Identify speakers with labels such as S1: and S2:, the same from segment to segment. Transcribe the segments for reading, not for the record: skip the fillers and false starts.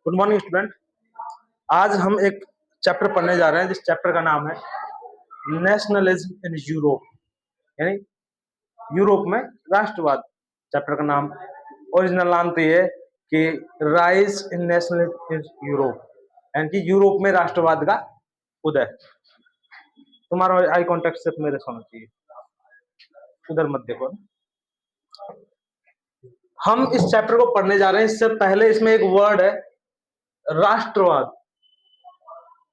S1: Good morning student. आज हम एक चैप्टर पढ़ने जा रहे हैं जिस चैप्टर का नाम है नेशनलिज्म इन यूरोप, यानी यूरोप में राष्ट्रवाद। चैप्टर का नाम, ओरिजिनल नाम तो ये है कि rise in nationalism in Europe, यानी कि यूरोप में राष्ट्रवाद का उदय। तुम्हारा आई कांटेक्ट सिर्फ मेरे होना चाहिए, उधर मत देखो। हम इस चैप्टर को पढ़ने जा रहे हैं, इससे पहले इसमें एक वर्ड है राष्ट्रवाद।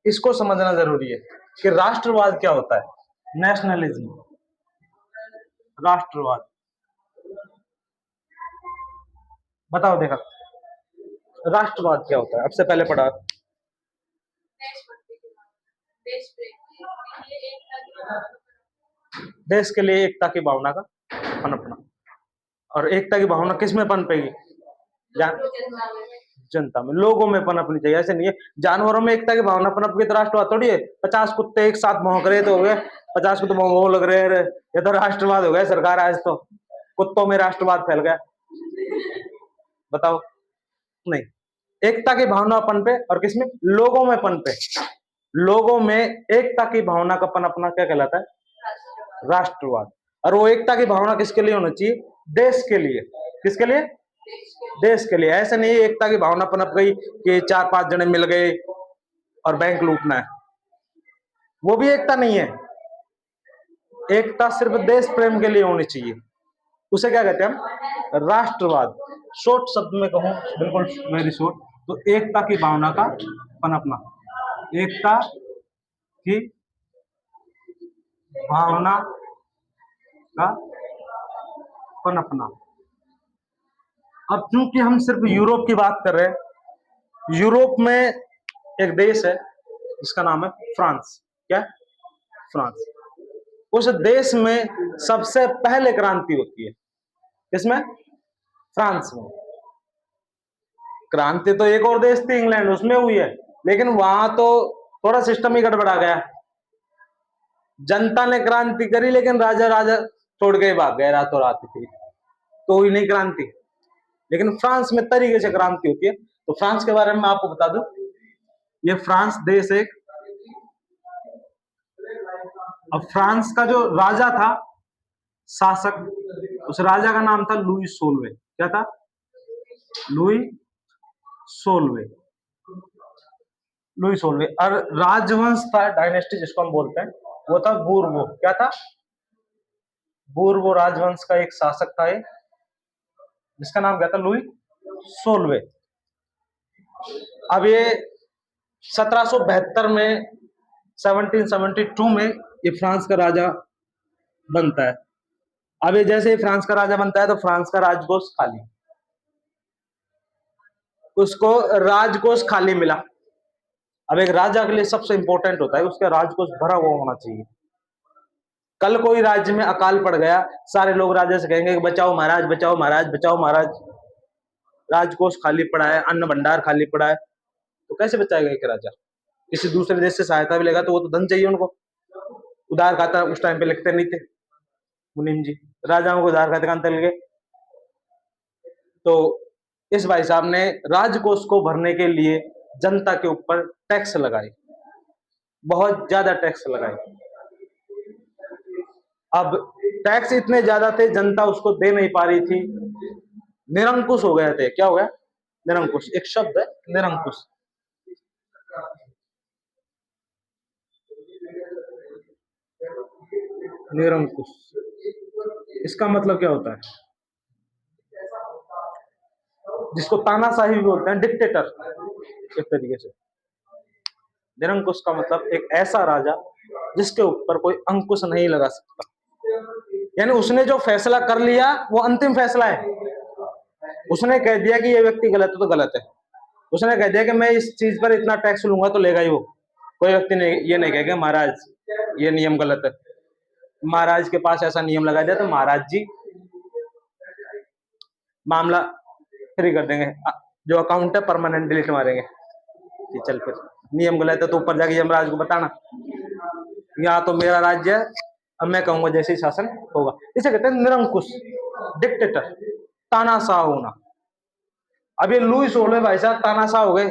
S1: इसको समझना जरूरी है कि राष्ट्रवाद क्या होता है। नेशनलिज्म, राष्ट्रवाद, बताओ देखा राष्ट्रवाद क्या होता है। अब से पहले पढ़ा देश के लिए एकता की भावना का पनपना। और एकता की भावना किस में पनपेगी? जनता में, लोगों में पनपनी चाहिए। ऐसे नहीं है जानवरों में एकता की भावना पनप गई तो राष्ट्रवाद थोड़ी है। 50 कुत्ते एक साथ भौंक रहे तो हो गए 50 कुत्ते भौं लग रहे हैं, ये तो राष्ट्रवाद हो गया। सरकार आज तो कुत्तों में राष्ट्रवाद फैल गया। बताओ, नहीं। एकता की भावना पनपे और किसमें? लोगों में पनपे। लोगों में एकता की भावना का पनपना क्या कहलाता है? राष्ट्रवाद। और वो एकता की भावना किसके लिए होना चाहिए? देश के लिए। किसके लिए? देश के लिए। ऐसे नहीं एकता की भावना पनप गई कि 4-5 जने मिल गए और बैंक लूटना है, वो भी एकता नहीं है। एकता सिर्फ देश प्रेम के लिए होनी चाहिए, उसे क्या कहते हैं हम? राष्ट्रवाद। शॉर्ट शब्द में कहूं, बिल्कुल वेरी शॉर्ट, तो एकता की भावना का पनपना। एकता की भावना का पनपना। अब चूंकि हम सिर्फ यूरोप की बात कर रहे हैं, यूरोप में एक देश है जिसका नाम है फ्रांस। क्या? फ्रांस। उस देश में सबसे पहले क्रांति होती है। किसमें? फ्रांस में। क्रांति तो एक और देश थी इंग्लैंड, उसमें हुई है, लेकिन वहां तो थोड़ा सिस्टम ही गड़बड़ा गया। जनता ने क्रांति करी लेकिन राजा छोड़ के भाग गए रातों रात थी, तो हुई नहीं क्रांति। लेकिन फ्रांस में तरीके से क्रांति होती है। तो फ्रांस के बारे में मैं आपको बता दूं, ये फ्रांस देश एक, अब फ्रांस का जो राजा था, शासक, उस राजा का नाम था लुई सोलवे। क्या था? लुई सोलवे। लुई सोलवे। और राजवंश था, डायनेस्टी जिसको हम बोलते हैं, वो था बूर्बो। क्या था? बूर्बो राजवंश का एक शासक था ये, जिसका नाम क्या था? लुई सोलवे। अब ये 1772 में 1772 में ये फ्रांस का राजा बनता है। अब ये जैसे ही फ्रांस का राजा बनता है तो फ्रांस का राजकोष खाली, उसको राजकोष खाली मिला। अब एक राजा के लिए सबसे इंपॉर्टेंट होता है उसका राजकोष भरा हुआ होना चाहिए। कल कोई राज्य में अकाल पड़ गया, सारे लोग राजा से कहेंगे कि बचाओ महाराज, बचाओ महाराज, बचाओ महाराज। राजकोष खाली पड़ा है, अन्न भंडार खाली पड़ा है, तो कैसे बचाएगा एक राजा? किसी दूसरे देश से सहायता भी लेगा तो वो तो धन चाहिए उनको। उधार खाता उस टाइम पे लिखते नहीं थे मुनीम जी, राजाओं को उधार खाते कहां लगे। तो इस भाई साहब ने राजकोष को भरने के लिए जनता के ऊपर टैक्स लगाए, बहुत ज्यादा टैक्स लगाए। अब टैक्स इतने ज्यादा थे, जनता उसको दे नहीं पा रही थी, निरंकुश हो गए थे। क्या हो गया? निरंकुश। एक शब्द है निरंकुश। निरंकुश, इसका मतलब क्या होता है? जिसको तानाशाही भी बोलते हैं, डिक्टेटर एक तरीके से। निरंकुश का मतलब एक ऐसा राजा जिसके ऊपर कोई अंकुश नहीं लगा सकता, यानी उसने जो फैसला कर लिया वो अंतिम फैसला है। उसने कह दिया कि ये व्यक्ति गलत है तो गलत है। उसने कह दिया कि मैं इस चीज पर इतना टैक्स लूंगा तो लेगा ही वो। कोई व्यक्ति नहीं ये नहीं कहेगा महाराज ये नियम गलत है। महाराज के पास ऐसा नियम लगा दिया तो महाराज जी मामला फ्री कर देंगे, जो अकाउंट है परमानेंट डिलीट मारेंगे कि चल फिर नियम गलत है तो ऊपर जाके यमराज को बताना, यहाँ तो मेरा राज्य है, अब मैं कहूंगा जैसे ही शासन होगा। इसे कहते हैं निरंकुश, डिक्टेटर, तानाशाह होना। अब ये लुई 16 भाई साहब तानाशाह हो गए।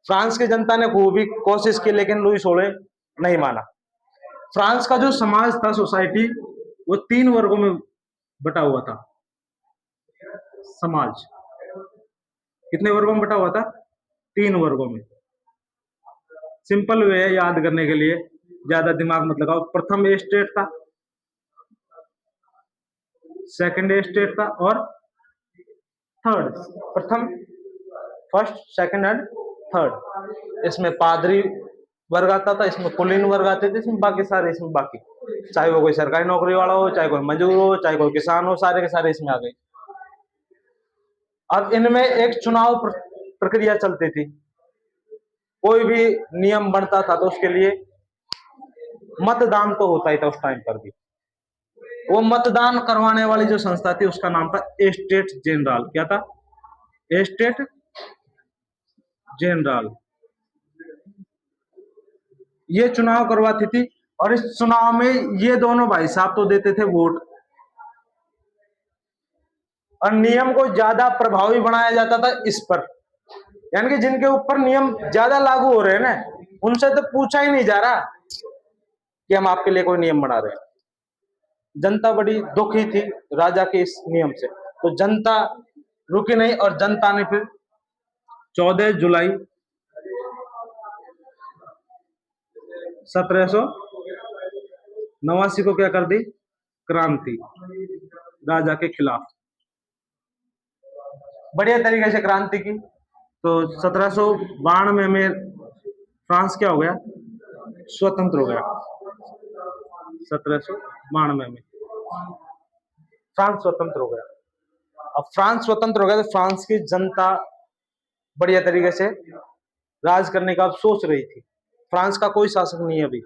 S1: फ्रांस की जनता ने खूब भी कोशिश की लेकिन लुई 16 नहीं माना। फ्रांस का जो समाज था, सोसाइटी, वो 3 वर्गों में बटा हुआ था। समाज कितने वर्गों में बटा हुआ था? 3 वर्गों में। सिंपल वे है याद करने के लिए, ज्यादा दिमाग मत लगाओ। प्रथम एस्टेट था, सेकंड एस्टेट था और थर्ड। प्रथम, फर्स्ट, सेकंड एंड थर्ड। इसमें पादरी वर्ग आता था, इसमें कुलीन वर्ग आते थे, इसमें बाकी सारे, इसमें बाकी चाहे वो कोई सरकारी नौकरी वाला हो, चाहे कोई मजदूर हो, चाहे कोई किसान हो, सारे के सारे इसमें आ गए। अब इनमें एक चुनाव प्रक्रिया चलती थी। कोई भी नियम बनता था तो उसके लिए मतदान तो होता ही था उस टाइम पर भी। वो मतदान करवाने वाली जो संस्था थी उसका नाम था एस्टेट जनरल। क्या था? Estate general. ये चुनाव करवाती थी और इस चुनाव में ये दोनों भाई साहब तो देते थे वोट, और नियम को ज्यादा प्रभावी बनाया जाता था इस पर, यानी कि जिनके ऊपर नियम ज्यादा लागू हो रहे हैं ना, उनसे तो पूछा ही नहीं जा रहा कि हम आपके लिए कोई नियम बना रहे हैं। जनता बड़ी दुखी थी राजा के इस नियम से, तो जनता रुकी नहीं और जनता ने फिर 14 जुलाई 1789 को क्या कर दी? क्रांति, राजा के खिलाफ बढ़िया तरीके से क्रांति की। तो 1792 में फ्रांस क्या हो गया? स्वतंत्र हो गया। 1792 में फ्रांस स्वतंत्र हो गया। अब फ्रांस स्वतंत्र हो गया तो फ्रांस की जनता बढ़िया तरीके से राज करने का अब सोच रही थी। फ्रांस का कोई शासक नहीं है अभी,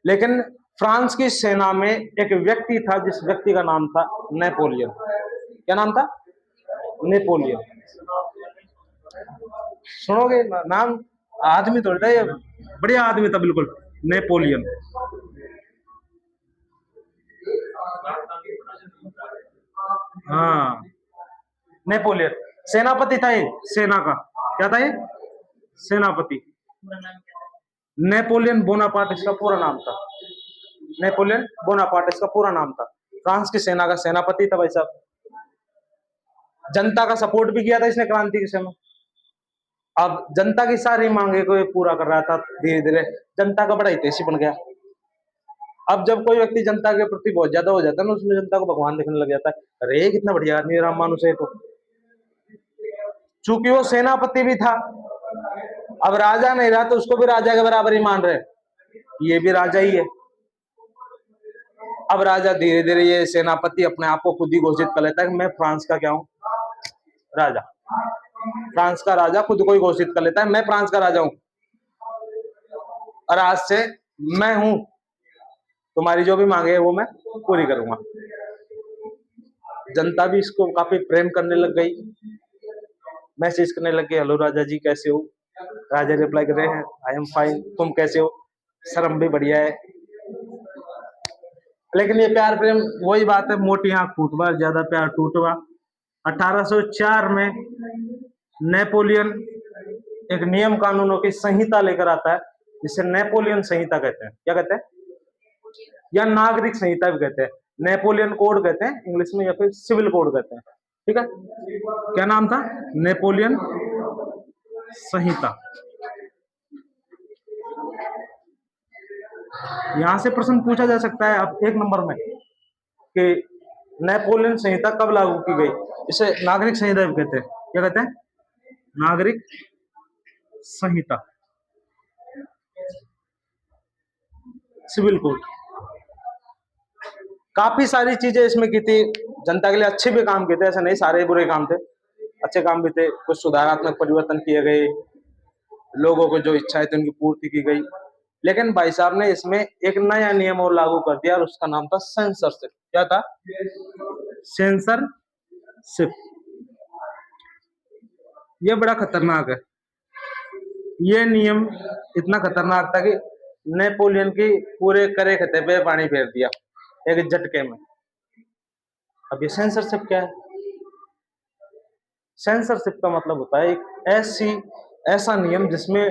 S1: लेकिन फ्रांस की सेना में एक व्यक्ति था जिस व्यक्ति का नाम था नेपोलियन। क्या नाम था? नेपोलियन। सुनोगे नाम, आदमी थोड़ा था ये, बढ़िया आदमी था बिल्कुल, नेपोलियन। हाँ, नेपोलियन सेनापति था ये, सेना का। क्या था ये? सेनापति। नेपोलियन बोनापार्ट इसका पूरा नाम था। नेपोलियन बोनापार्ट इसका पूरा नाम था। फ्रांस की सेना का सेनापति था भाई साहब। जनता का सपोर्ट भी किया था इसने क्रांति के समय। अब जनता की सारी मांगे को ये पूरा कर रहा था। धीरे धीरे जनता का बड़ा हितैषी बन गया। अब जब कोई व्यक्ति जनता के प्रति बहुत ज्यादा हो जाता है ना, उसमें जनता को भगवान दिखने लग जाता है। अरे कितना बढ़िया आदमी राम मानुष है। तो चूंकि वो सेनापति भी था, अब राजा नहीं रहा तो उसको भी राजा के बराबर ही मान रहे, ये भी राजा ही है। अब राजा धीरे धीरे, ये सेनापति अपने आप को खुद ही घोषित कर लेता है कि मैं फ्रांस का क्या हूं? राजा। फ्रांस का राजा खुद को ही घोषित कर लेता है, मैं फ्रांस का राजा हूं और आज से मैं हूं, तुम्हारी जो भी मांगे है वो मैं पूरी करूंगा। जनता भी इसको काफी प्रेम करने लग गई, मैसेज करने लग गए, हेलो राजा जी कैसे हो? राजा रिप्लाई कर रहे हैं, आई एम फाइन, तुम कैसे हो? शर्म भी बढ़िया है। लेकिन ये प्यार प्रेम वही बात है, मोटी आंख फूटवा, ज्यादा प्यार टूटवा। 1804 में नेपोलियन एक नियम कानूनों की संहिता लेकर आता है, जिसे नेपोलियन संहिता कहते हैं। क्या कहते हैं? या नागरिक संहिता भी कहते हैं, नेपोलियन कोड कहते हैं इंग्लिश में, या फिर सिविल कोड कहते हैं। ठीक है, क्या नाम था? नेपोलियन संहिता। यहां से प्रश्न पूछा जा सकता है अब 1 नंबर में कि नेपोलियन संहिता कब लागू की गई? इसे नागरिक संहिता भी कहते हैं। क्या कहते हैं? नागरिक संहिता, सिविल कोड। काफी सारी चीजें इसमें की थी, जनता के लिए अच्छे भी काम किए थे, ऐसा नहीं सारे बुरे काम थे, अच्छे काम भी थे। कुछ सुधारात्मक परिवर्तन किए गए, लोगों को जो इच्छाएं थी उनकी पूर्ति की गई। लेकिन भाई साहब ने इसमें एक नया नियम और लागू कर दिया और उसका नाम था सेंसरशिप। क्या था? सेंसरशिप। ये बड़ा खतरनाक है। ये नियम इतना खतरनाक था कि नेपोलियन की पूरे करे खते पे पानी फेर दिया एक झटके में। अब ये सेंसरशिप क्या है? सेंसरशिप का मतलब होता है एक ऐसा नियम जिसमें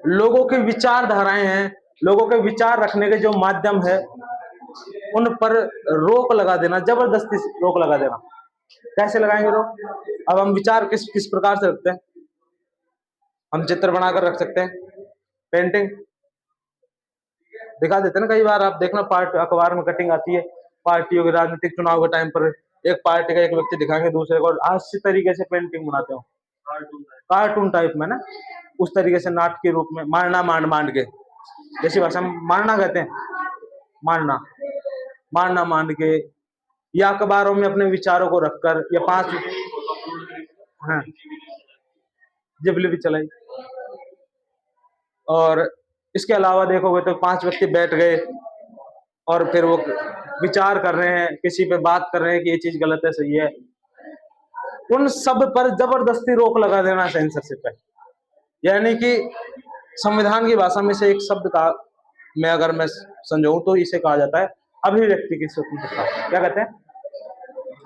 S1: लोगों की विचारधाराएं हैं, लोगों के विचार रखने के जो माध्यम है, उन पर रोक लगा देना, जबरदस्ती रोक लगा देना। कैसे लगाएंगे रोक? अब हम विचार किस किस प्रकार से रखते हैं? हम चित्र बनाकर रख सकते हैं, पेंटिंग दिखा देते हैं ना। कई बार आप देखना, पार्टी अखबार में कटिंग आती है, पार्टियों के राजनीतिक चुनाव के टाइम पर एक पार्टी का एक व्यक्ति दिखाएंगे दूसरे को, हास्य तरीके से पेंटिंग बनाते हो, कार्टून टाइप में ना, उस तरीके से नाटकीय रूप में मारना मांड के, जैसी भाषा में मारना कहते हैं, मारना मांड के, या अखबारों में अपने विचारों को रखकर, या 5 हाँ जिबली भी चलाई। और इसके अलावा देखोगे तो 5 व्यक्ति बैठ गए और फिर वो विचार कर रहे हैं, किसी पे बात कर रहे हैं कि ये चीज गलत है सही है, उन सब पर जबरदस्ती रोक लगा देना सेंसरशिप है। यानी कि संविधान की भाषा में से एक शब्द का मैं अगर मैं समझाऊं तो इसे कहा जाता है अभिव्यक्ति की स्वतंत्रता। क्या कहते हैं?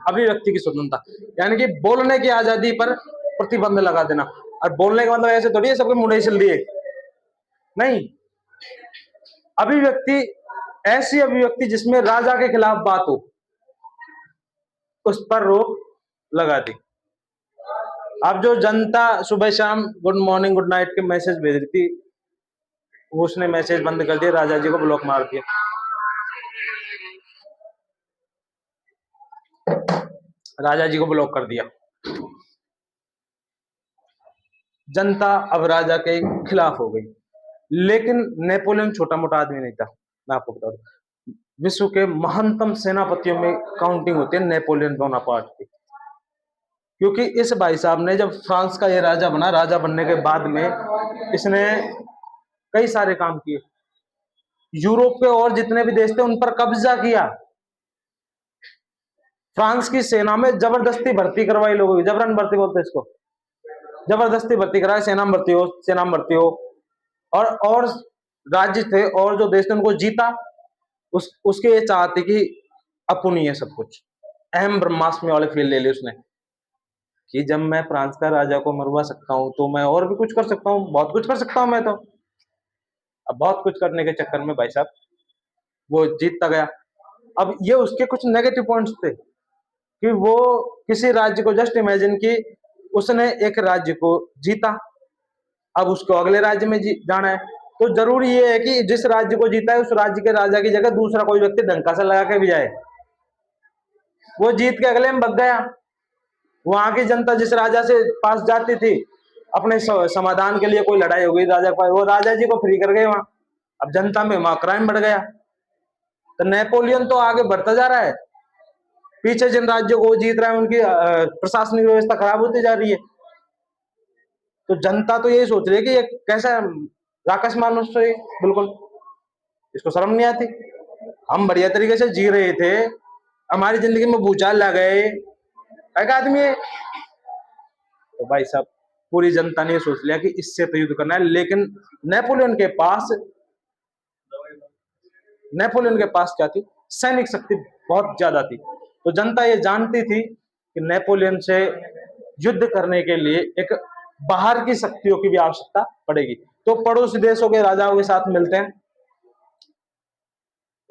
S1: अभिव्यक्ति की स्वतंत्रता, यानी कि बोलने की आजादी पर प्रतिबंध लगा देना। और बोलने का मतलब ऐसे थोड़ी है सबके मुंडे छिल दिए, नहीं। अभिव्यक्ति, ऐसी अभिव्यक्ति जिसमें राजा के खिलाफ बात हो, उस पर रोक लगा दी। अब जो जनता सुबह शाम गुड मॉर्निंग गुड नाइट के मैसेज भेज रही थी, उसने मैसेज बंद कर दिया, राजा जी को ब्लॉक मार दिया। राजा जी को ब्लॉक कर दिया। जनता अब राजा के खिलाफ हो गई। लेकिन नेपोलियन छोटा मोटा आदमी नहीं था, मैं आपको बता दूं। विश्व के महानतम सेनापतियों में काउंटिंग होती है नेपोलियन बोनापार्ट की, क्योंकि इस भाई साहब ने जब फ्रांस का ये राजा बना, राजा बनने के बाद में इसने कई सारे काम किए। यूरोप के और जितने भी देश थे उन पर कब्जा किया। फ्रांस की सेना में जबरदस्ती भर्ती करवाई लोगों की, जबरन भर्ती बोलते इसको, जबरदस्ती भर्ती कराए, सेना में भर्ती हो। और राज्य थे और जो देश थे उनको जीता। उसके ये चाहते कि अपनी है सब कुछ। अहम ब्रह्मास्मि वाले फील ले ली उसने कि जब मैं फ्रांस का राजा को मरवा सकता हूं तो मैं और भी कुछ कर सकता हूं, बहुत कुछ कर सकता हूं मैं तो। अब बहुत कुछ करने के चक्कर में भाई साहब वो जीतता गया। अब ये उसके कुछ नेगेटिव पॉइंट्स थे कि वो किसी राज्य को, जस्ट इमेजिन कि उसने एक राज्य को जीता, अब उसको अगले राज्य में जाना है, तो जरूरी ये है कि जिस राज्य को जीता है उस राज्य के राजा की जगह दूसरा कोई व्यक्ति डंका से लगा के भी जाए। वो जीत के अगले में भग गया। वहां की जनता जिस राजा से पास जाती थी अपने समाधान के लिए, कोई लड़ाई हो गई राजा का, वो राजा जी को फ्री कर गए वहां। अब जनता में वहां क्राइम बढ़ गया। तो नेपोलियन तो आगे बढ़ता जा रहा है, पीछे जिन राज्यों को वो जीत रहा है उनकी प्रशासनिक व्यवस्था खराब होती जा रही है। तो जनता तो यही सोच रही है कि ये कैसा राक्षस मानुष है, बिल्कुल इसको शर्म नहीं आती। हम बढ़िया तरीके से जी रहे थे, हमारी जिंदगी में भूचाल ला गए, एक आदमी है। तो भाई साहब पूरी जनता ने सोच लिया कि इससे तो युद्ध करना है। लेकिन नेपोलियन के पास क्या थी? सैनिक शक्ति बहुत ज्यादा थी। तो जनता ये जानती थी कि नेपोलियन से युद्ध करने के लिए एक बाहर की शक्तियों की भी आवश्यकता पड़ेगी। तो पड़ोसी देशों के राजाओं के साथ मिलते हैं।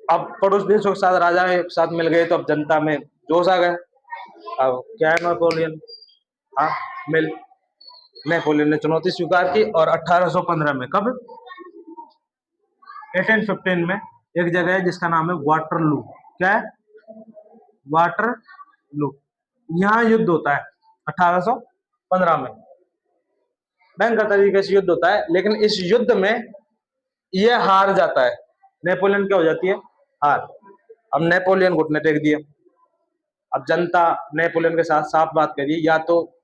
S1: अब पड़ोसी देशों के साथ राजा के साथ मिल गए तो अब जनता में जोश आ गया। अब क्या है नेपोलियन, हाँ मिल नेपोलियन ने चुनौती स्वीकार की। और 1815 में, कब? 1815 में एक जगह है जिसका नाम है वाटरलू। क्या है? वाटरलू। यहाँ युद्ध होता है 1815 में, भयंकर तरीके से युद्ध होता है। लेकिन इस युद्ध में यह हार जाता है। नेपोलियन क्या हो जाती है? हार। अब नेपोलियन घुटने टेक दिए। अब जनता नेपोलियन के साथ साफ बात करी, या तो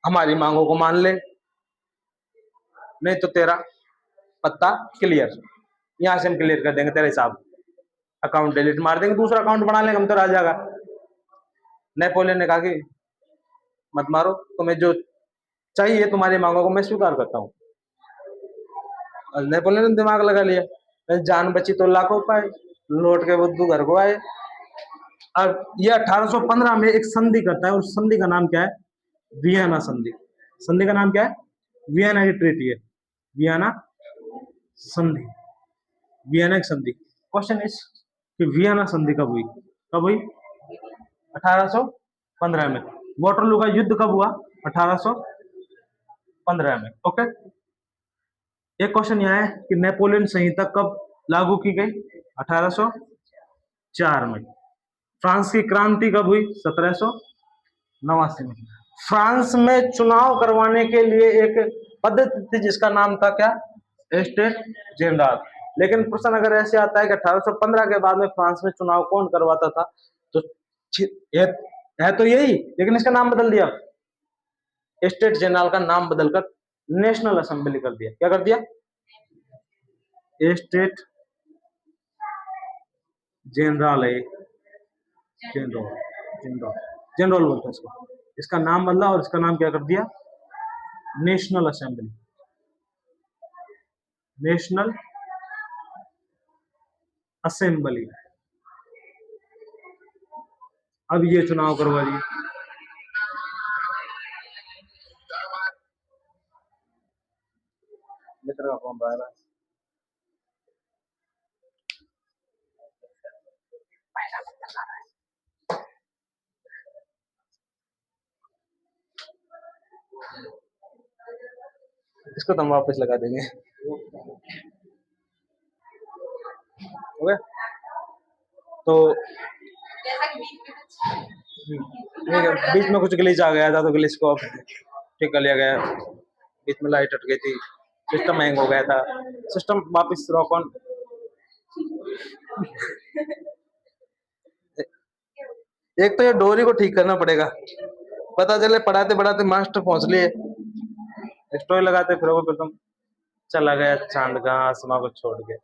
S1: हमारी मांगों को मान ले, नहीं तो तेरा पत्ता क्लियर, यहां से हम क्लियर कर देंगे तेरे हिसाब, अकाउंट डिलीट मार देंगे, दूसरा अकाउंट बना लेंगे हम तो राजा का। नेपोलियन ने कहा कि मत मारो, तुम्हें जो चाहिए तुम्हारी मांगों को मैं स्वीकार करता हूँ। नेपोलियन ने दिमाग लगा लिया, जान बची तो लाखों पाए, लौट के बुद्धू घर को आए। अब ये 1815 में एक संधि करता है, उस संधि का नाम क्या है? वियना संधि। संधि का नाम क्या है? वियना की ट्रीटी है, वियना संधि, वियना की संधि। क्वेश्चन इज कि वियना संधि कब हुई? कब हुई? 1815 में। वाटरलू का युद्ध कब हुआ? 1815 में। ओके। एक क्वेश्चन यह है कि नेपोलियन संहिता कब लागू की गई? 1804 में। फ्रांस की क्रांति कब हुई? 1789 में। फ्रांस में चुनाव करवाने के लिए एक पद्धति थी जिसका नाम था क्या? Estate general. लेकिन प्रश्न अगर ऐसे आता है कि 1815 के बाद में फ्रांस में चुनाव कौन करवाता था, तो है तो यही, लेकिन इसका नाम बदल दिया। एस्टेट जनरल का नाम बदलकर नेशनल असेंबली कर दिया। क्या कर दिया? एस्टेट जनरल है, जनरल जनरल जनरल बोलते हैं इसको। इसका नाम बदला और इसका नाम क्या कर दिया? National assembly, national assembly. अब ये चुनाव करवा दिए। मित्र का फोन आ रहा है। इसको तो हम वापस लगा देंगे। ओके, तो बीच में कुछ ग्लिच आ गया था, तो ग्लिच को ठीक कर लिया गया। बीच में लाइट हट गई थी, सिस्टम हैंग हो गया था, सिस्टम वापस रॉक ऑन। एक तो ये डोरी को ठीक करना पड़ेगा, पता चले पढ़ाते पढ़ाते मास्टर पहुंच लिए, स्टोरी लगाते फिर तुम चला गया चांद का आसमां को छोड़ के।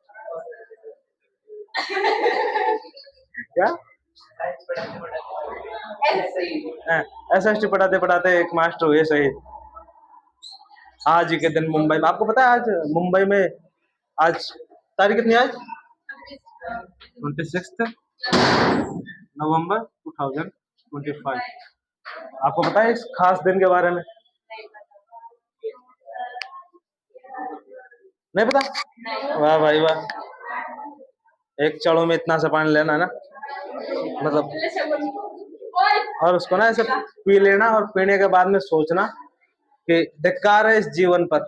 S1: क्या एसएसटी पढ़ाते पढ़ाते एक मास्टर हुए सही। आज ही के दिन मुंबई में, आपको पता है आज मुंबई में आज तारीख कितनी? आज 26 नवंबर 2025। आपको पता है इस खास दिन के बारे में? नहीं पता? वाह भाई वाह, एक चढ़ो में इतना सा पानी लेना ना, मतलब, और उसको ना ऐसे पी लेना और पीने के बाद में सोचना कि धिक्कार है इस जीवन पर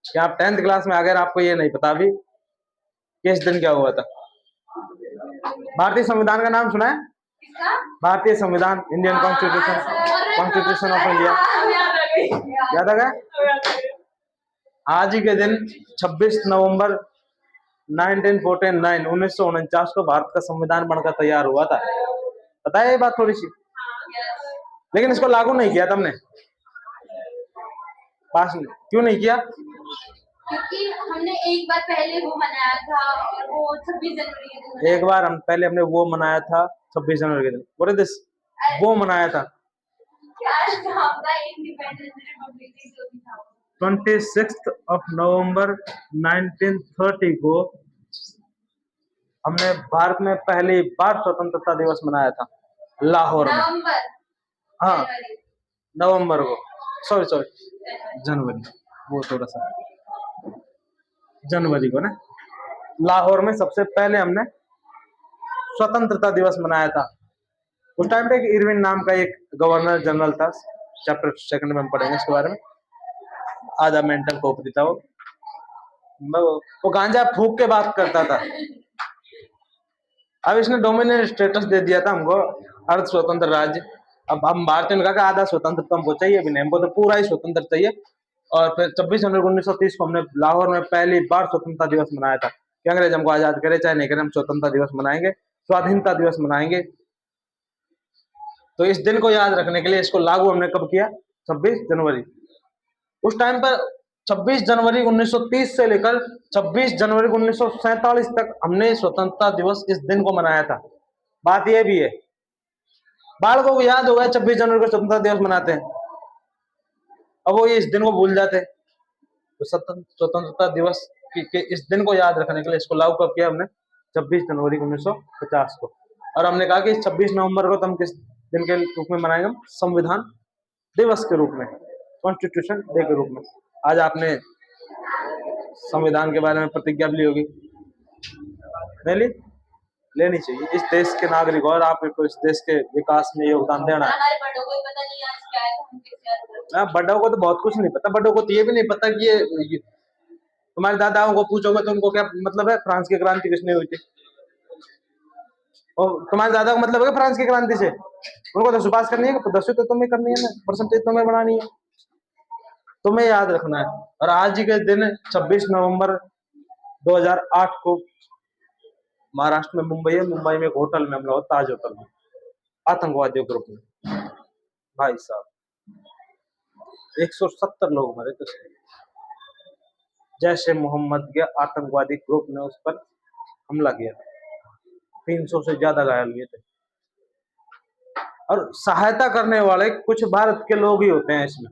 S1: कि आप 10th क्लास में आ गए, आपको ये नहीं पता अभी कि इस दिन क्या हुआ था। भारतीय संविधान का नाम सुना है? भारतीय संविधान, Indian constitution, constitution of India, याद आ गया? आज ही के दिन 26 नवंबर 1949 को भारत का संविधान बनकर तैयार हुआ था। पता है ये बात थोड़ी सी, लेकिन इसको लागू नहीं किया तुमने, पास में क्यों नहीं किया?
S2: क्योंकि हमने एक बार पहले वो मनाया था, वो 26 जनवरी के दिन।
S1: एक बार हम पहले हमने वो मनाया था 26 जनवरी के दिन, व्हाट इज दिस? वो मनाया था 26 नवंबर 1930 को हमने भारत में पहली बार स्वतंत्रता दिवस मनाया था लाहौर में। हाँ, नवंबर को, सॉरी जनवरी, वो थोड़ा सा जनवरी को ना, लाहौर में सबसे पहले हमने स्वतंत्रता दिवस मनाया था। उस टाइम पे इरविन नाम का एक गवर्नर जनरल था, चैप्टर 2 में हम पढ़ेंगे इसके बारे में। आधा मेंटल खोपड़ी था वो गांजा फूक के बात करता था। अब इसने डोमिनेट स्टेटस दे दिया था हमको, अर्ध स्वतंत्र राज्य। अब हम भारतीयों ने कहा आधा स्वतंत्रता हमको चाहिए भी नहीं, हमको तो पूरा ही स्वतंत्र चाहिए। और फिर 26 जनवरी 1930 को हमने लाहौर में पहली बार स्वतंत्रता दिवस मनाया था कि अंग्रेज हमको आजाद करे चाहे नहीं करे, हम स्वतंत्रता दिवस मनाएंगे, स्वाधीनता दिवस मनाएंगे। तो इस दिन को याद रखने के लिए इसको लागू हमने कब किया? 26 जनवरी। उस टाइम पर 26 जनवरी 1930 से लेकर 26 जनवरी 1947 तक हमने स्वतंत्रता दिवस इस दिन को मनाया था। बात यह भी है, बालकों को याद होगा 26 जनवरी को स्वतंत्रता दिवस मनाते हैं, अब वो ये इस दिन को भूल जाते हैं। तो स्वतंत्रता दिवस के इस दिन को याद रखने के लिए इसको लागू कब किया हमने? 26 जनवरी 1950 को। और हमने कहा कि 26 नवंबर को तो हम किस दिन के रूप में मनाएंगे? संविधान दिवस के रूप में, कॉन्स्टिट्यूशन डे के रूप में। आज आपने संविधान के बारे में प्रतिज्ञा भी ली होगी, नहीं ली? लेनी चाहिए। इस देश के नागरिक और आपको इस देश के विकास में योगदान देना है।
S2: हमारे बड़ों को ही पता नहीं आज क्या है, हम कैसे याद करें।
S1: हाँ, बड़ों को तो बहुत कुछ नहीं पता। बड़ों को तो ये भी नहीं पता कि ये तुम्हारे दादाओं को पूछोगे तो उनको क्या मतलब है फ्रांस की क्रांति किसने हुई थी, और तुम्हारे दादा को मतलब है फ्रांस की क्रांति से? उनको तो सुपास करनी है, दसवीं तो तुम्हें करनी है ना, परसेंटेज तुम्हें बढ़ानी है, तुम्हें याद रखना है। और आज ही के दिन 26 नवंबर 2008 को महाराष्ट्र में मुंबई में एक होटल में हमला हुआ, ताज होटल में, आतंकवादियों ग्रुप में। भाई साहब 170 लोग मरे थे। जैश ए मोहम्मद के आतंकवादी ग्रुप ने उस पर हमला किया, 300 से ज्यादा घायल हुए थे। और सहायता करने वाले कुछ भारत के लोग ही होते हैं इसमें,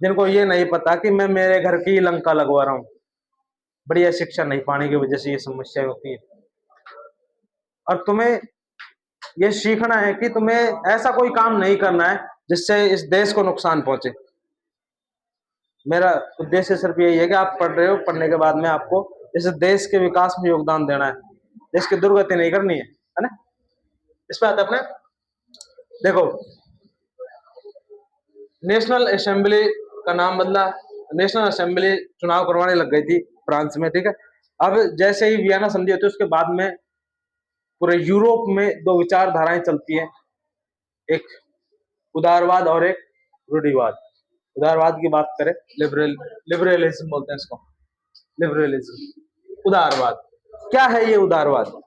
S1: जिनको ये नहीं पता कि मैं मेरे घर की लंका लगवा रहा हूं। बढ़िया शिक्षा नहीं पाने की वजह से ये समस्या होती है। और तुम्हें ये सीखना है कि तुम्हें ऐसा कोई काम नहीं करना है जिससे इस देश को नुकसान पहुंचे। मेरा उद्देश्य सिर्फ यही है कि आप पढ़ रहे हो, पढ़ने के बाद में आपको इस देश के विकास में योगदान देना है, देश की दुर्गति नहीं करनी है ना। इस पे आता अपने देखो, नेशनल असेंबली का नाम बदला, नेशनल असेंबली चुनाव करवाने लग गई थी फ्रांस में, ठीक है। अब जैसे ही वियना संधि होती है उसके बाद में पूरे यूरोप में दो विचारधाराएं चलती हैं, एक उदारवाद और एक रूढ़िवाद। उदारवाद की बात करें, लिबरलिज्म बोलते हैं इसको, लिबरलिज्म। उदारवाद क्या है? ये उदारवाद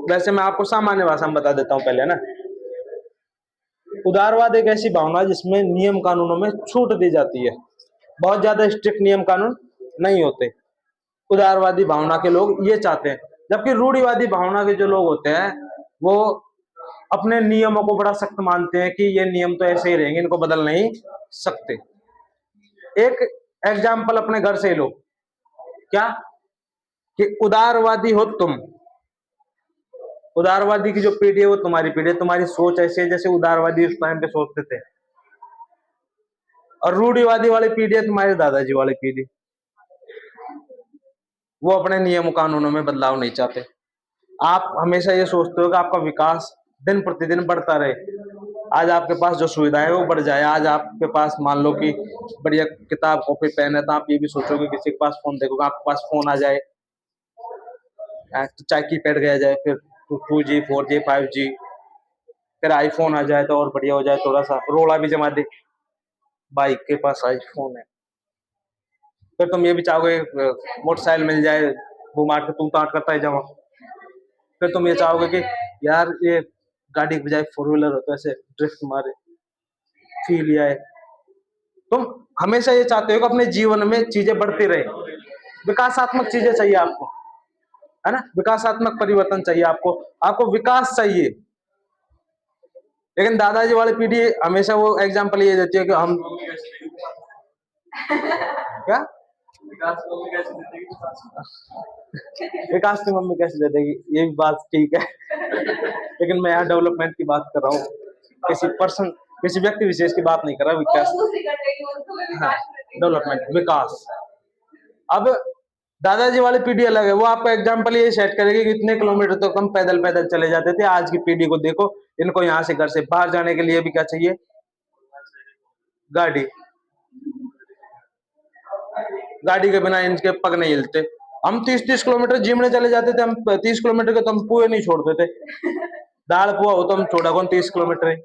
S1: वैसे मैं आपको सामान्य भाषा में बता देता हूं पहले ना। उदारवाद एक ऐसी भावना जिसमें नियम कानूनों में छूट दी जाती है, बहुत ज्यादा स्ट्रिक्ट नियम कानून नहीं होते। उदारवादी भावना के लोग ये चाहते हैं। जबकि रूढ़िवादी भावना के जो लोग होते हैं वो अपने नियमों को बड़ा सख्त मानते हैं कि ये नियम तो ऐसे ही रहेंगे, इनको बदल नहीं सकते। एक एग्जाम्पल अपने घर से लो, क्या कि उदारवादी हो तुम, उदारवादी की जो पीढ़ी है वो तुम्हारी पीढ़ी है, तुम्हारी सोच ऐसी है जैसे उदारवादी उस टाइम पे सोचते थे। और रूढ़िवादी वाली पीढ़ी है तुम्हारे दादाजी वाली पीढ़ी, वो अपने नियम कानूनों में बदलाव नहीं चाहते। आप हमेशा ये सोचते हो कि आपका विकास दिन प्रतिदिन बढ़ता रहे, आज आपके पास जो सुविधाएं वो बढ़ जाए। आज आपके पास मान लो कि बढ़िया किताब कॉपी पेन है, तो आप ये भी सोचोगे किसी के पास फोन देखोगे, आपके पास फोन आ जाए, चाहे कीपैड गया जाए, फिर 2G 4G 5G, फिर आईफोन आ जाए तो और बढ़िया हो जाए, थोड़ा सा रोड़ा भी जमा दे, बाइक के पास आईफोन है। फिर तुम ये भी चाहोगे मोटरसाइकिल मिल जाए, वो मार के तू ताट करता है जमा। फिर तुम ये चाहोगे कि यार ये गाड़ी के बजाय 4 व्हीलर हो तो ऐसे ड्रिफ्ट मारे, फील आए। तुम हमेशा ये चाहते हो कि अपने जीवन में चीजें बढ़ती रहे, विकासात्मक चीजें चाहिए आपको, है ना। विकासात्मक परिवर्तन चाहिए आपको, आपको विकास चाहिए। लेकिन दादाजी वाली पीढ़ी हमेशा वो एग्जाम्पल ये देती है कि हम क्या विकास की मम्मी कैसे दे देगी, ये भी बात ठीक है। लेकिन मैं यहाँ डेवलपमेंट की बात कर रहा हूँ, किसी पर्सन किसी व्यक्ति विशेष की बात नहीं कर रहा। विकास, डेवलपमेंट, विकास। अब दादाजी वाली पीढ़ी अलग है, वो आपको एग्जाम्पल ये सेट करेगी कि इतने किलोमीटर तो कम पैदल पैदल चले जाते थे। आज की पीढ़ी को देखो, इनको यहाँ से घर से बाहर जाने के लिए भी क्या चाहिए? गाड़ी। गाड़ी के बिना इनके पग नहीं हिलते। हम 30-30 किलोमीटर जिम में चले जाते थे, हम 30 किलोमीटर के तो हम पुए नहीं छोड़ते थे। दाल पुआ हो तो हम छोड़ा कौन 30 किलोमीटर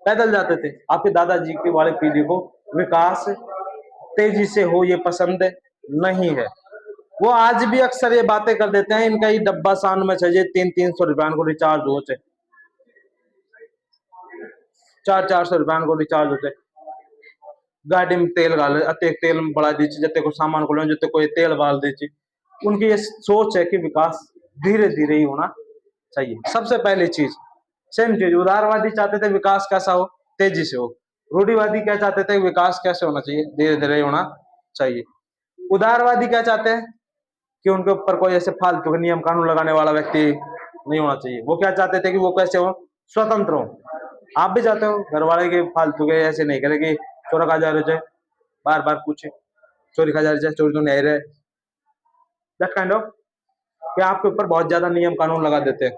S1: पैदल जाते थे। आपके दादाजी की वाली पीढ़ी को विकास तेजी से हो ये पसंद नहीं है। वो आज भी अक्सर ये बातें कर देते हैं, इनका ही डब्बा सान में चाहिए 300-300 रुपया को रिचार्ज हो, 400-400 रुपया को रिचार्ज होते। गाड़ी में तेल डाल, अते तेल में बढ़ा दीजिए, जते को सामान को जते को तेल डाल दीजिए। उनकी ये सोच है कि विकास धीरे धीरे ही होना चाहिए। सबसे पहली चीज, सेम चीज, उदारवादी चाहते थे विकास कैसा हो? तेजी से हो। रूढ़िवादी क्या चाहते थे? विकास कैसे होना चाहिए? धीरे धीरे होना चाहिए। उदारवादी क्या चाहते हैं कि उनके ऊपर कोई ऐसे फालतू के नियम कानून लगाने वाला व्यक्ति नहीं होना चाहिए। वो क्या चाहते थे कि वो कैसे हो? स्वतंत्र हो। आप भी जाते हो घर वाले के फालतू के ऐसे नहीं करे कि चोरा खा जा रहे थे, बार बार पूछे चोरी खा जा रहे थे, चोरी तो नहीं रहे, दैट काइंड ऑफ, कि आपके ऊपर बहुत ज्यादा नियम कानून लगा देते हैं।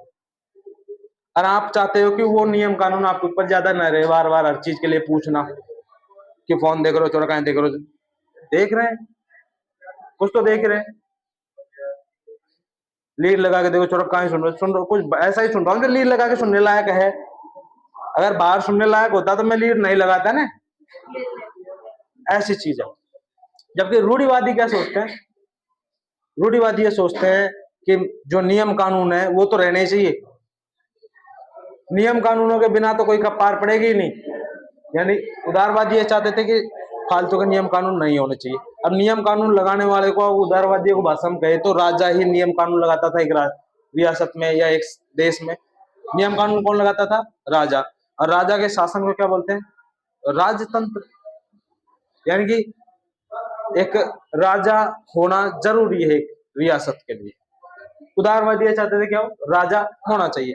S1: और आप चाहते हो कि वो नियम कानून आपके ऊपर ज्यादा न रहे, बार बार हर चीज के लिए पूछना कि फोन देख रहे हो, चोरा कहाँ देख रहे हो, देख रहे हैं कुछ तो देख रहे हैं, लीड लगा के देखो चोरा कहाँ सुन रहे हो, कुछ ऐसा ही सुन रहा हूँ कि लीड लगा के सुनने लायक है। अगर बाहर सुनने लायक होता तो मैं लीड नहीं लगाता ना, ऐसी चीज है। जबकि रूढ़िवादी क्या सोचते हैं, रूढ़िवादी ये सोचते हैं कि जो नियम कानून है वो तो रहने ही चाहिए, नियम कानूनों के बिना तो कोई पार पड़ेगी ही नहीं। यानी उदारवादी ये चाहते थे कि फालतू के नियम कानून नहीं होने चाहिए। अब नियम कानून लगाने वाले को, उदारवादियों को भाषा में कहे तो राजा ही नियम कानून लगाता था एक रियासत में या एक देश में। नियम कानून कौन लगाता था? राजा। और राजा के शासन को क्या बोलते हैं? राजतंत्र। यानी कि एक राजा होना जरूरी है एक रियासत के लिए। उदारवादी ये चाहते थे क्या हो? राजा होना चाहिए।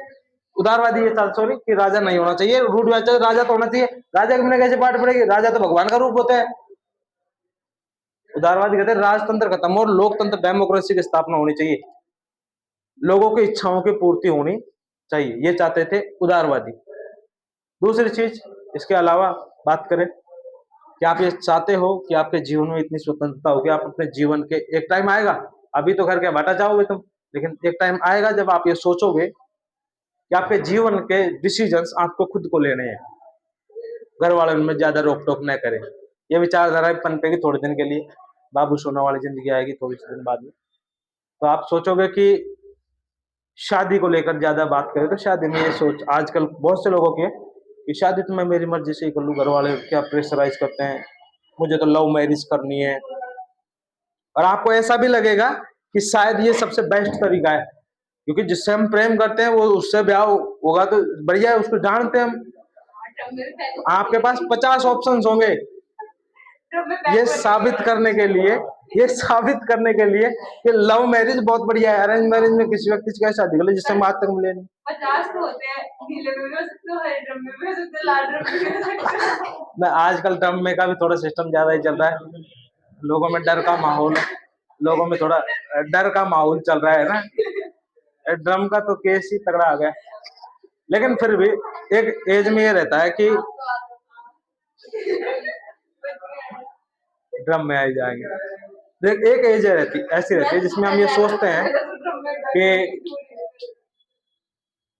S1: उदारवादी ये चाहते सॉरी कि राजा नहीं होना चाहिए, रूढ़िवादी राजा तो होना चाहिए। राजा के बिना कैसे पाठ पड़ेगी? राजा तो भगवान का रूप होता है। उदारवादी कहते हैं राजतंत्र खत्म और लोकतंत्र, डेमोक्रेसी की स्थापना होनी चाहिए, लोगों की इच्छाओं की पूर्ति होनी चाहिए, ये चाहते थे उदारवादी। दूसरी चीज इसके अलावा बात करें कि आप ये चाहते हो कि आपके जीवन में इतनी स्वतंत्रता हो कि आप अपने जीवन के, एक टाइम आएगा, अभी तो घर के बाटा चाहोगे तुम, लेकिन एक टाइम आएगा जब आप ये सोचोगे कि आपके जीवन के डिसीजंस आपको खुद को लेने हैं, घर वालों में ज्यादा रोक टोक न करें। ये विचारधारा पनपेगी थोड़े दिन के लिए, बाबू सोना वाली जिंदगी आएगी थोड़ी सी दिन बाद में। तो आप सोचोगे कि शादी को लेकर ज्यादा बात करें, तो शादी में ये सोच आजकल बहुत से लोगों की है कि शादी तो मैं मेरी मर्जी से ही कर लूं, घर वाले क्या प्रेशराइज करते हैं, मुझे तो लव मैरिज करनी है। और आपको ऐसा भी लगेगा कि शायद ये सबसे बेस्ट तरीका है, क्योंकि जिससे हम प्रेम करते हैं वो उससे ब्याह होगा तो बढ़िया है, उसको जानते हैं हम। आपके पास 50 ऑप्शंस होंगे ये साबित करने के लिए, ये साबित करने के लिए कि लव मैरिज बहुत बढ़िया है। अरेंज मैरिज में किसी व्यक्ति से क्या शादी कर ले जिससे हम आज तक मिले नहीं।
S2: 50 तो होते हैं, गीले में भी हो सकते हो, हरे ड्रम में भी हो सकते हो, लाल ड्रम में भी हो सकते हो।
S1: ना आजकल ड्रम में का भी थोड़ा सिस्टम ज्यादा ही चल रहा है, लोगों में डर का माहौल, लोगों में थोड़ा डर का माहौल चल रहा है ना। ड्रम का तो केस ही तगड़ा आ गया, लेकिन फिर भी एक एज में ये रहता है कि ड्रम में आई जाएंगे। देख एक एज रहती ऐसी रहती है जिसमें हम ये सोचते हैं कि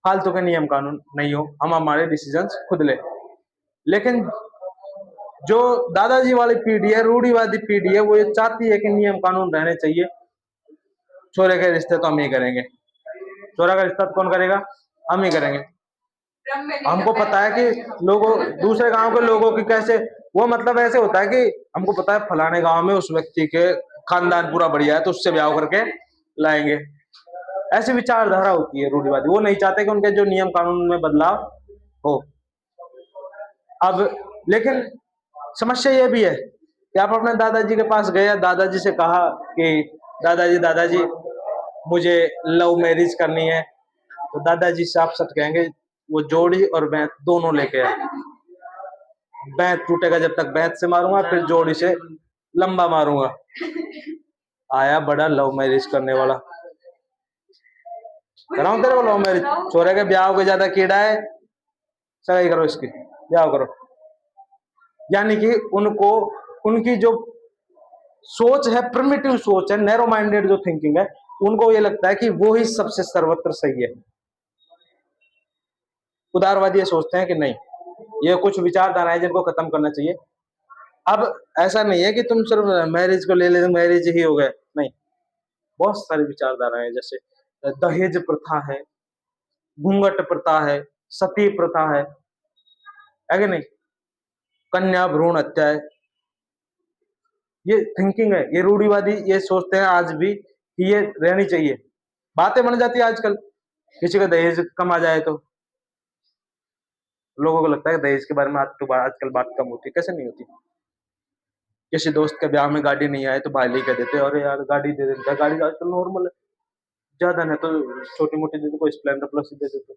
S1: फालतू के नियम कानून नहीं हो, हम हमारे डिसीजंस खुद ले। लेकिन जो दादाजी वाली पीढ़ी है, रूढ़िवादी पीढ़ी है, वो ये चाहती है कि नियम कानून रहने चाहिए। छोरे के रिश्ते तो हम ही करेंगे, छोरा का रिश्ता कौन करेगा? हम ही करेंगे। हमको पता है कि लोगों, दूसरे गांव के लोगों की कैसे, वो मतलब ऐसे होता है कि हमको पता है फलाने गांव में उस व्यक्ति के खानदान पूरा बढ़िया है तो उससे ब्याह करके लाएंगे। ऐसी विचारधारा होती है रूढ़िवादी, वो नहीं चाहते कि उनके जो नियम कानून में बदलाव हो। अब लेकिन समस्या ये भी है कि आप अपने दादाजी के पास गए, दादाजी से कहा कि दादाजी दादाजी मुझे लव मैरिज करनी है, तो दादाजी साफ सच कहेंगे वो जोड़ी और बैंत दोनों लेके आए। बैंत टूटेगा जब तक बैंत से मारूंगा, फिर जोड़ी से लंबा मारूंगा। आया बड़ा लव मैरिज करने वाला, कराऊं तेरे को लव मैरिज? छोरे के ब्याह के ज्यादा कीड़ा है, सगाई करो इसकी, ब्याह करो। यानी कि उनको, उनकी जो सोच है प्रिमिटिव सोच है, नैरो माइंडेड जो थिंकिंग है, उनको ये लगता है कि वो ही सबसे सर्वत्र सही है। उदारवादी ये सोचते हैं कि नहीं, ये कुछ विचारधाराएं जिनको खत्म करना चाहिए। अब ऐसा नहीं है कि तुम सिर्फ मैरिज को ले ले मैरिज ही हो गए, नहीं, बहुत सारी विचारधाराएं, जैसे दहेज प्रथा है, घूंघट प्रथा है, सती प्रथा है कि नहीं, कन्या भ्रूण हत्या है। ये थिंकिंग है, ये रूढ़िवादी ये सोचते हैं आज भी कि ये रहनी चाहिए। बातें बन जाती है आजकल, किसी का दहेज कम आ जाए तो लोगों को लगता है दहेज के बारे में आजकल बात कम होती है। कैसे नहीं होती? किसी दोस्त के ब्याह में गाड़ी नहीं आए तो भाई ले कह देते अरे यार गाड़ी दे देता है, गाड़ी आजकल नॉर्मल है, ज्यादा नहीं तो छोटी मोटी दे दे, कोई स्प्लेंडर प्लस दे देते,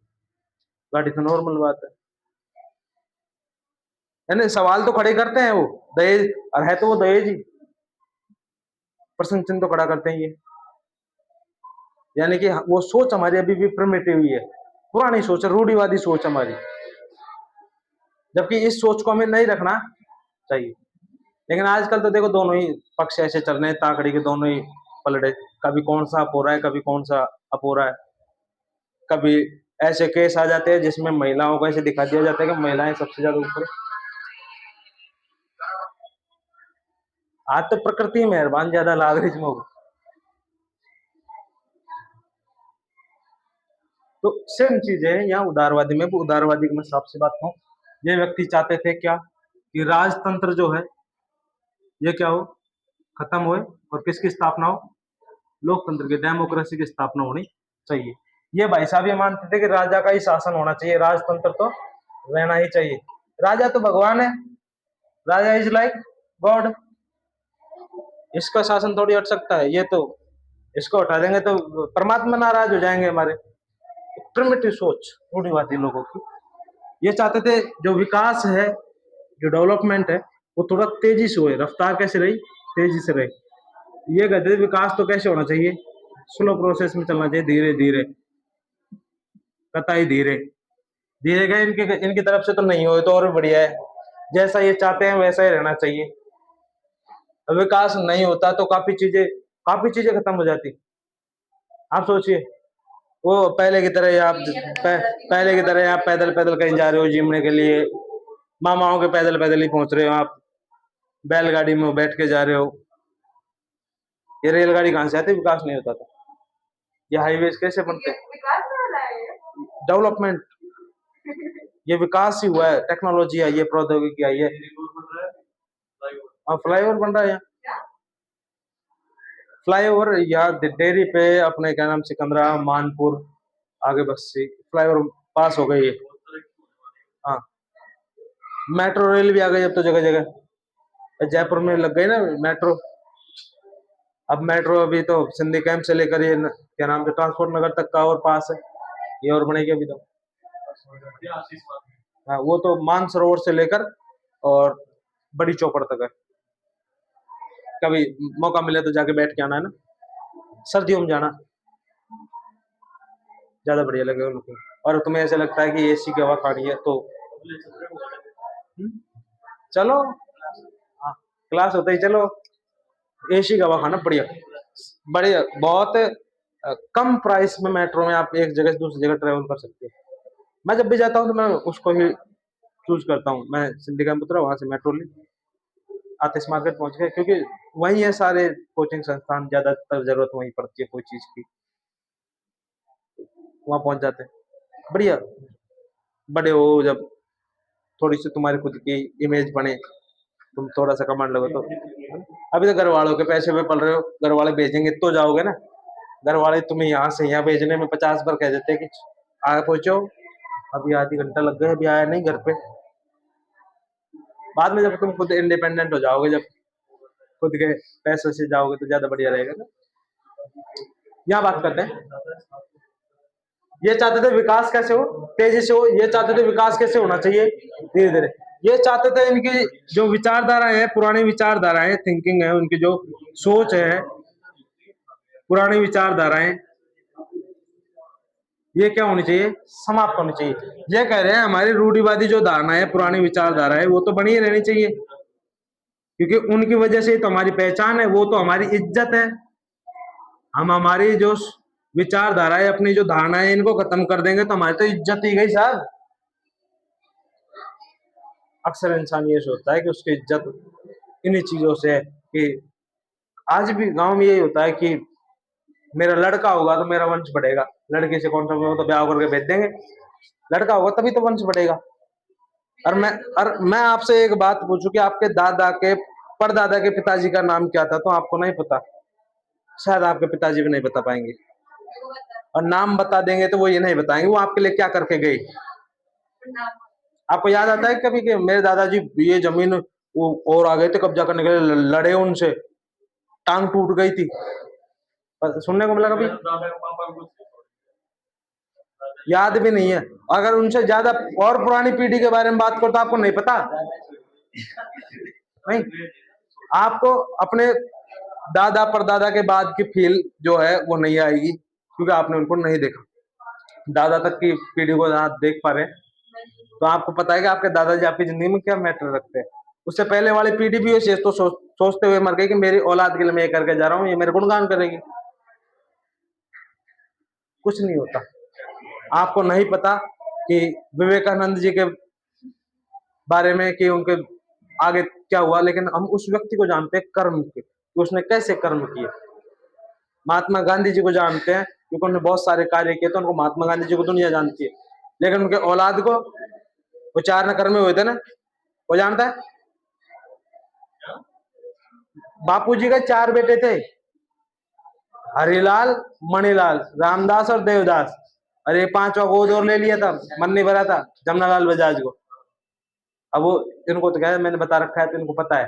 S1: गाड़ी तो नॉर्मल बात है। यानी सवाल तो खड़े करते हैं वो दहेज, और है तो वो दहेज ही, प्रश्न चिन्ह तो खड़ा करते हैं ये। यानी कि वो सोच हमारी अभी भी प्रिमिटिव ही है, पुरानी सोच है, रूढ़िवादी सोच हमारी, जबकि इस सोच को हमें नहीं रखना चाहिए। लेकिन आजकल तो देखो दोनों ही पक्ष ऐसे चल रहे हैं, ताकड़ी के दोनों ही पलड़े, कभी कौन सा अप हो रहा है, कभी कौन सा अप हो रहा है। कभी ऐसे केस आ जाते हैं जिसमें महिलाओं को ऐसे दिखा दिया जाता है कि महिलाएं सबसे ज्यादा ऊपर। आज तो प्रकृति मेहरबान ज्यादा लाग रही इसमें। तो सेम चीज है यहाँ उदारवादी में। उदारवादी की मैं सबसे बात कहूँ, ये व्यक्ति चाहते थे क्या कि राजतंत्र जो है ये क्या हो, खत्म होए, और किसकी स्थापना हो, लोकतंत्र की, डेमोक्रेसी की स्थापना होनी चाहिए। ये भाई साहब ये मानते थे कि राजा का ही शासन होना चाहिए, राजतंत्र तो रहना ही चाहिए। राजा तो भगवान है, राजा इज लाइक गॉड, इसका शासन थोड़ी हट सकता है। ये तो इसको हटा देंगे तो परमात्मा नाराज हो जाएंगे हमारे। प्रिमिटिव सोच रूढ़िवादी लोगों की। ये चाहते थे जो विकास है, जो डेवलपमेंट है, वो थोड़ा तेजी से होए, रफ्तार कैसे रही, तेजी से रहे। ये कहते थे विकास तो कैसे होना चाहिए, स्लो प्रोसेस में चलना चाहिए, धीरे धीरे, कतई धीरे धीरे गए। इनकी तरफ से तो नहीं हो तो और भी बढ़िया है, जैसा ये चाहते हैं वैसा ही रहना चाहिए। विकास नहीं होता तो काफी चीजें खत्म हो जाती। आप सोचिए, वो पहले की तरह आप पहले की तरह आप पैदल पैदल कहीं जा रहे हो जिमने के लिए, मामाओं के पैदल पैदल ही पहुंच रहे हो, आप बैलगाड़ी में बैठ के जा रहे हो। ये रेलगाड़ी कहां से आती, विकास नहीं होता था। ये हाईवेज कैसे बनते, डेवलपमेंट, ये विकास ही हुआ है, टेक्नोलॉजी आई है, प्रौद्योगिकी आई है। फ्लाईओवर बन रहा है यहाँ, फ्लाईओवर या डेयरी पे अपने क्या नाम सिकंदरा, मानपुर, आगे बस्सी, फ्लाईओवर पास हो गई है। हाँ, मेट्रो रेल भी आ गई अब तो जगह जगह। जयपुर में लग गई ना मेट्रो। अब मेट्रो अभी तो सिंधी कैंप से लेकर ये क्या नाम से ट्रांसपोर्ट नगर तक का और पास है, ये और बनेगी अभी तो। हाँ, वो तो मानसरोवर से लेकर और बड़ी चौपड़ तक है। कभी मौका मिले तो जाके बैठ के आना है ना, सर्दियों में जाना ज्यादा बढ़िया लगेगा उनको। और तुम्हें ऐसा लगता है कि एसी की हवा खानी है तो चलो, हाँ, क्लास होता ही चलो, एसी का हवा खाना बढ़िया बढ़िया। बहुत कम प्राइस में मेट्रो में आप एक जगह से दूसरी जगह ट्रेवल कर सकते हो। मैं जब भी जाता हूँ तो मैं उसको ही चूज करता हूँ। मैं सिंधी कैंप उतरा, वहां से मेट्रो ली, आतिश मार्केट पहुंच गए, क्योंकि वही है सारे कोचिंग संस्थान, ज्यादातर जरूरत वहीं पड़ती है कोई चीज की, वहां पहुंच जाते हैं। बढ़िया, बड़े हो जब थोड़ी सी तुम्हारी खुद की इमेज बने, तुम थोड़ा सा कमांड लगो तो। अभी तो घर वालों के पैसे पे पल रहे हो, घर वाले भेजेंगे तो जाओगे ना। घर वाले तुम्हें यहाँ से यहाँ भेजने में 50 बार कह देते हैं कि आ पहुंचो, अभी आधी घंटा लग गया, अभी आया नहीं घर पे। बाद में जब तुम खुद इंडिपेंडेंट हो जाओगे, जब खुद के पैसे से जाओगे तो ज्यादा बढ़िया रहेगा ना। यहाँ बात करते हैं, ये चाहते थे विकास कैसे हो, तेजी से हो। ये चाहते थे विकास कैसे होना चाहिए, धीरे धीरे। ये चाहते थे इनकी जो विचारधारा है, पुरानी विचारधाराएं, थिंकिंग है, उनकी जो सोच है, पुरानी विचारधाराएं, ये क्या होनी चाहिए, समाप्त होनी चाहिए। ये कह रहे हैं हमारी रूढ़िवादी जो धारणा है, पुरानी विचारधारा है, वो तो बनी ही रहनी चाहिए, क्योंकि उनकी वजह से तो हमारी पहचान है, वो तो हमारी इज्जत है। हम हमारी जो विचारधारा है, अपनी जो धारणा है, इनको खत्म कर देंगे तो हमारी तो इज्जत ही गई साहब। अक्सर इंसान ये सोचता है कि उसकी इज्जत इन्हीं चीजों से है, कि आज भी गांव में यही होता है कि मेरा लड़का होगा तो मेरा वंश बढ़ेगा, लड़की से कौन सा, तो ब्याह करके भेज देंगे, लड़का होगा तभी तो वंश बढ़ेगा। और मैं आपसे एक बात पूछूं कि आपके दादा के परदादा के पिताजी का नाम क्या था, तो आपको नहीं पता, शायद आपके पिताजी भी नहीं बता पाएंगे, और नाम बता देंगे तो वो ये नहीं बताएंगे वो आपके लिए क्या करके गई। आपको याद आता है कभी कि मेरे दादाजी ये जमीन वो और आ गए थे कब्जा करने के लिए, लड़े उनसे, टांग टूट गई थी, सुनने को मिला कभी? याद भी नहीं है। अगर उनसे ज्यादा और पुरानी पीढ़ी के बारे में बात करो तो आपको नहीं पता। नहीं, आपको अपने दादा परदादा के बाद की फील जो है वो नहीं आएगी, क्योंकि आपने उनको नहीं देखा। दादा तक की पीढ़ी को आप देख पा रहे हैं, तो आपको पता है कि आपके दादाजी आपकी जिंदगी में क्या मैटर रखते हैं। उससे पहले वाली पीढ़ी भी ये चीज तो सोचते हुए मर गई कि मेरी औलाद के लिए मैं ये करके जा रहा हूँ, ये मेरे गुणगान करेगी। कुछ नहीं होता। आपको नहीं पता कि विवेकानंद जी के बारे में कि उनके आगे क्या हुआ, लेकिन हम उस व्यक्ति को जानते हैं कर्म के, कि उसने कैसे कर्म किए। महात्मा गांधी जी को जानते हैं क्योंकि उन्होंने बहुत सारे कार्य किए, तो उनको महात्मा गांधी जी को दुनिया जानती है। लेकिन उनके औलाद को, वो 4 नकर्मे हुए थे ना, वो जानता है? बापू जी के 4 बेटे थे, हरिलाल, मणिलाल, रामदास और देवदास। अरे 5वां गोद और ले लिया था, मन नहीं भरा था जमनालाल बजाज को। अब वो इनको तो क्या है, मैंने बता रखा है तो इनको पता है,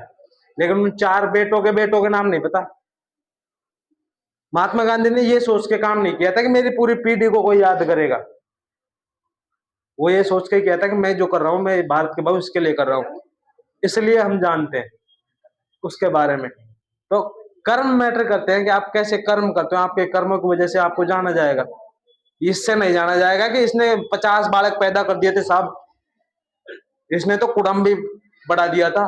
S1: लेकिन उन 4 बेटों के नाम नहीं पता। महात्मा गांधी ने ये सोच के काम नहीं किया था कि मेरी पूरी पीढ़ी को कोई याद करेगा। वो ये सोच के किया था कि मैं जो कर रहा हूं, मैं भारत के भविष्य के लिए कर रहा हूं, इसलिए हम जानते हैं उसके बारे में। तो कर्म मैटर करते हैं कि आप कैसे कर्म करते हो। आपके कर्मों की वजह से आपको जाना जाएगा, इससे नहीं जाना जाएगा कि इसने 50 बालक पैदा कर दिए थे साहब, इसने तो कुटुंब भी बढ़ा दिया था।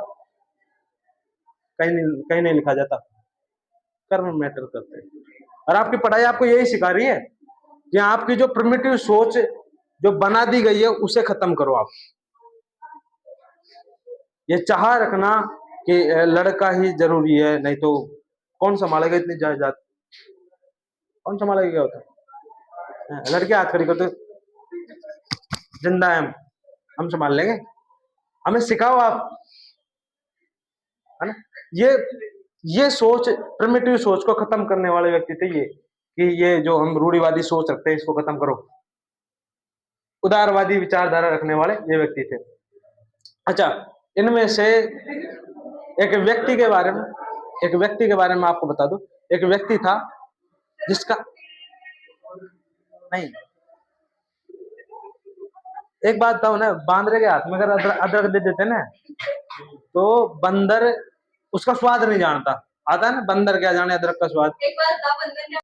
S1: कहीं नहीं लिखा जाता। कर्म मैटर करते हैं, और आपकी पढ़ाई आपको यही सिखा रही है कि आपकी जो प्रिमिटिव सोच जो बना दी गई है उसे खत्म करो। आप ये चाह रखना कि लड़का ही जरूरी है, नहीं तो कौन संभालेगा इतनी जायदाद, कौन संभालेगा? क्या होता है, लड़के हाथ खड़ी करते जिंदा है, हम संभाल लेंगे, हमें सिखाओ आप, है ना? ये सोच, प्रिमिटिव सोच को खत्म करने वाले व्यक्ति थे ये, कि ये जो हम रूढ़िवादी सोच रखते हैं इसको खत्म करो। उदारवादी विचारधारा रखने वाले ये व्यक्ति थे। अच्छा, इनमें से एक व्यक्ति के बारे में आपको बता दूं। एक व्यक्ति था जिसका, नहीं, एक बात था ना, बांदरे के हाथ में अगर अदरक दे देते ना, तो बंदर उसका स्वाद नहीं जानता। आता है ना, बंदर क्या जाने अदरक का स्वाद।
S2: एक बार था बंदर ने